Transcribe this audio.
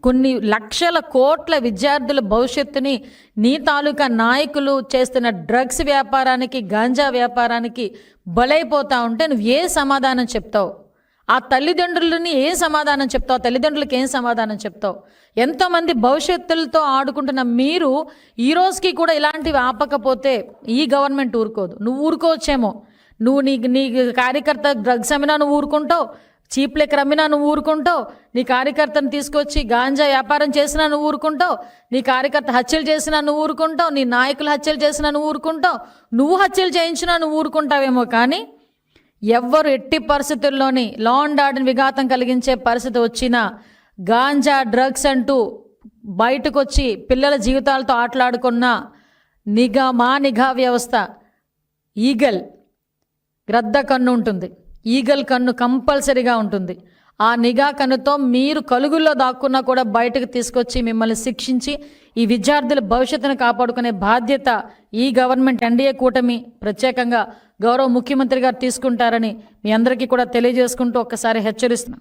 కొన్ని లక్షల కోట్ల విద్యార్థుల భవిష్యత్తుని నీ తాలూకా నాయకులు చేస్తున్న డ్రగ్స్ వ్యాపారానికి, గాంజా వ్యాపారానికి బలైపోతా ఉంటే నువ్వు ఏ సమాధానం చెప్తావు? ఆ తల్లిదండ్రులని ఏం సమాధానం చెప్తావు? తల్లిదండ్రులకి ఏం సమాధానం చెప్తావు? ఎంతోమంది భవిష్యత్తులతో ఆడుకుంటున్న మీరు ఈ రోజుకి కూడా ఇలాంటివి ఆపకపోతే ఈ గవర్నమెంట్ ఊరుకోదు. నువ్వు ఊరుకోవచ్చేమో, నువ్వు నీ కార్యకర్త డ్రగ్స్ అమ్మినా నువ్వు ఊరుకుంటావు, చీప్ లెక్కర్ అమ్మినా నువ్వు ఊరుకుంటావు, నీ కార్యకర్తను తీసుకొచ్చి గాంజా వ్యాపారం చేసినా నువ్వు ఊరుకుంటావు, నీ కార్యకర్త హత్యలు చేసినా నువ్వు ఊరుకుంటావు, నీ నాయకులు హత్యలు చేసినా నువ్వు ఊరుకుంటావు, నువ్వు హత్యలు చేయించినా నువ్వు ఊరుకుంటావేమో. కానీ ఎవ్వరు ఎట్టి పరిస్థితుల్లోని లా అండ్ ఆర్డర్ విఘాతం కలిగించే పరిస్థితి వచ్చినా గాంజా డ్రగ్స్ అంటూ బయటకు వచ్చి పిల్లల జీవితాలతో ఆటలాడుకున్న నిఘా వ్యవస్థ ఈగల్ గ్రద్ద కన్ను ఉంటుంది, ఈగల్ కన్ను కంపల్సరీగా ఉంటుంది. ఆ నిఘా కన్నుతో మీరు కలుగుల్లో దాక్కున్నా కూడా బయటకు తీసుకొచ్చి మిమ్మల్ని శిక్షించి ఈ విద్యార్థుల భవిష్యత్తును కాపాడుకునే బాధ్యత ఈ గవర్నమెంట్ ఎన్డీఏ కూటమి ప్రత్యేకంగా గౌరవ ముఖ్యమంత్రి గారు తీసుకుంటారని మీ అందరికీ కూడా తెలియజేసుకుంటూ ఒక్కసారి హెచ్చరిస్తున్నాం.